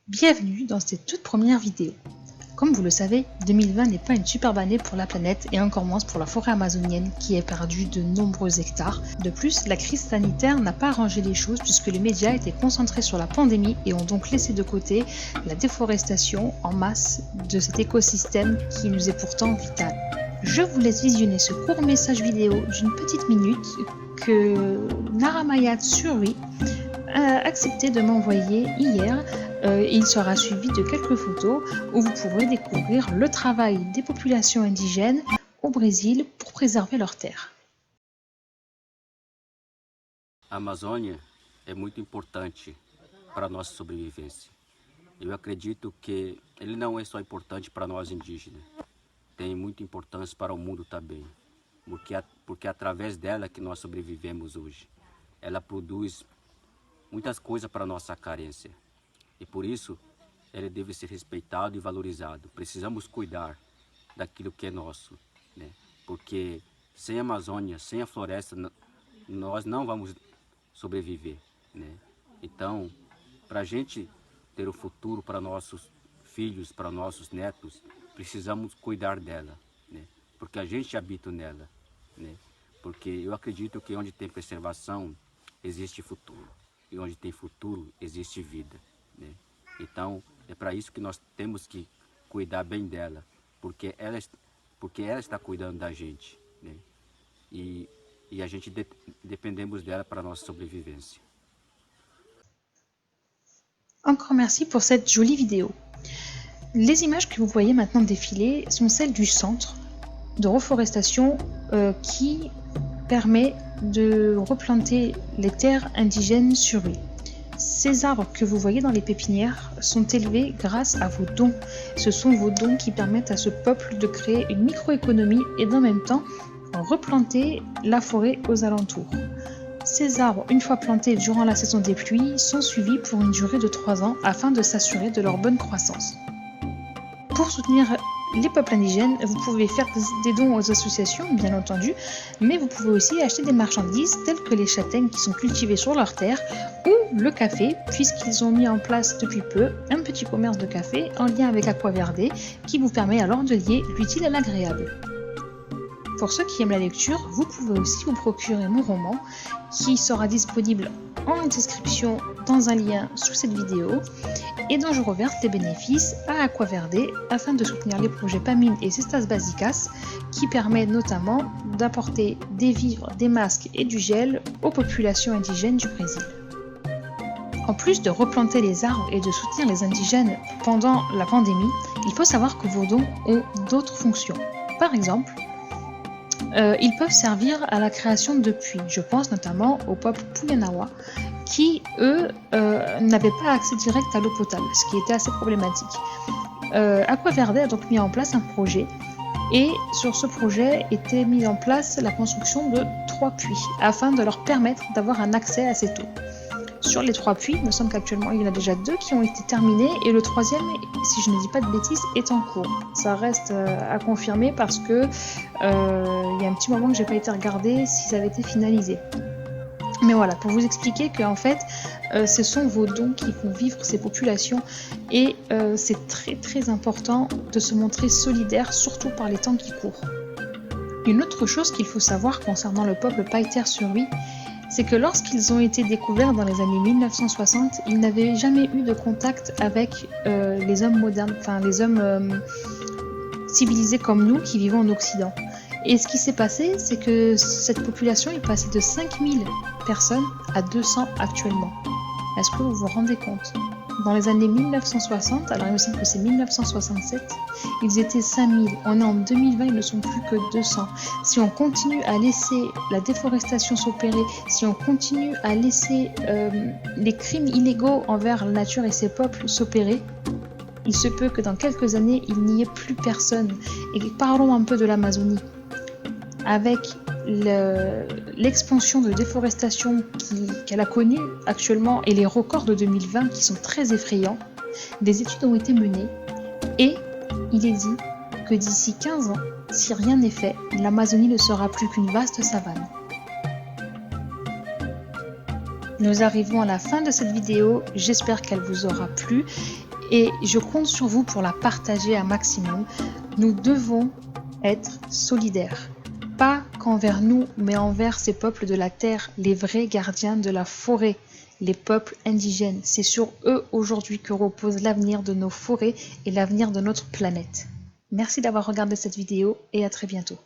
Bienvenue dans cette toute première vidéo. Comme vous le savez, 2020 n'est pas une superbe année pour la planète et encore moins pour la forêt amazonienne qui a perdu de nombreux hectares. De plus, la crise sanitaire n'a pas arrangé les choses puisque les médias étaient concentrés sur la pandémie et ont donc laissé de côté la déforestation en masse de cet écosystème qui nous est pourtant vital. Je vous laisse visionner ce court message vidéo d'une petite minute que Naramayat Suri a accepté de m'envoyer hier. Il sera suivi de quelques photos où vous pourrez découvrir le travail des populations indigènes au Brésil pour préserver leurs terres. A Amazônia é muito importante para a nossa sobrevivência. Eu acredito que ele não é só importante para nós indígenas, tem muita importância para o mundo também, porque é através dela que nós sobrevivemos hoje. Ela produz muitas coisas para a nossa carência e por isso ele deve ser respeitado e valorizado. Precisamos cuidar daquilo que é nosso, né? Porque sem a Amazônia, sem a floresta, nós não vamos sobreviver, né? Então, para a gente ter o futuro para nossos filhos, para nossos netos, precisamos cuidar dela, né? Porque a gente habita nela, né? Porque eu acredito que onde tem preservação existe futuro e onde tem futuro existe vida, né? Então é para isso que nós temos que cuidar bem dela, porque ela está cuidando da gente, né? E a gente dependemos dela para a nossa sobrevivência. Encore merci pour cette jolie vidéo. Les images que vous voyez maintenant défiler sont celles du centre de reforestation qui permet de replanter les terres indigènes sur lui. Ces arbres que vous voyez dans les pépinières sont élevés grâce à vos dons. Ce sont vos dons qui permettent à ce peuple de créer une microéconomie et en même temps replanter la forêt aux alentours. Ces arbres, une fois plantés durant la saison des pluies, sont suivis pour une durée de 3 ans afin de s'assurer de leur bonne croissance. Pour soutenir les peuples indigènes, vous pouvez faire des dons aux associations, bien entendu, mais vous pouvez aussi acheter des marchandises telles que les châtaignes qui sont cultivées sur leur terre ou le café, puisqu'ils ont mis en place depuis peu un petit commerce de café en lien avec Aquaverde qui vous permet alors de lier l'utile à l'agréable. Pour ceux qui aiment la lecture, vous pouvez aussi vous procurer mon roman qui sera disponible en description dans un lien sous cette vidéo et dont je reverse les bénéfices à Aquaverde afin de soutenir les projets PAMIN et Cestas Basicas qui permettent notamment d'apporter des vivres, des masques et du gel aux populations indigènes du Brésil. En plus de replanter les arbres et de soutenir les indigènes pendant la pandémie, il faut savoir que vos dons ont d'autres fonctions. Par exemple, ils peuvent servir à la création de puits. Je pense notamment au peuple Puyanawa qui, eux, n'avaient pas accès direct à l'eau potable, ce qui était assez problématique. Aquaverde a donc mis en place un projet et sur ce projet était mise en place la construction de 3 puits afin de leur permettre d'avoir un accès à cette eau. Sur les 3 puits, il me semble qu'actuellement il y en a déjà 2 qui ont été terminés et le 3e, si je ne dis pas de bêtises, est en cours. Ça reste à confirmer parce que il y a un petit moment que j'ai pas été regarder si ça avait été finalisé. Mais voilà, pour vous expliquer qu'en fait, ce sont vos dons qui font vivre ces populations et c'est très très important de se montrer solidaire, surtout par les temps qui courent. Une autre chose qu'il faut savoir concernant le peuple Païter Suri, c'est que lorsqu'ils ont été découverts dans les années 1960, ils n'avaient jamais eu de contact avec les hommes modernes, enfin les hommes civilisés comme nous qui vivons en Occident. Et ce qui s'est passé, c'est que cette population est passée de 5000 personnes à 200 actuellement. Est-ce que vous vous rendez compte ? Dans les années 1960, alors il me semble que c'est 1967, ils étaient 5000. On est en 2020, ils ne sont plus que 200. Si on continue à laisser la déforestation s'opérer, si on continue à laisser les crimes illégaux envers la nature et ses peuples s'opérer, il se peut que dans quelques années, il n'y ait plus personne. Et parlons un peu de l'Amazonie. Avec l'expansion de déforestation qu'elle a connue actuellement et les records de 2020 qui sont très effrayants, des études ont été menées et il est dit que d'ici 15 ans, si rien n'est fait, l'Amazonie ne sera plus qu'une vaste savane. Nous arrivons à la fin de cette vidéo, j'espère qu'elle vous aura plu et je compte sur vous pour la partager un maximum. Nous devons être solidaires, pas qu'envers nous, mais envers ces peuples de la terre, les vrais gardiens de la forêt, les peuples indigènes. C'est sur eux aujourd'hui que repose l'avenir de nos forêts et l'avenir de notre planète. Merci d'avoir regardé cette vidéo et à très bientôt.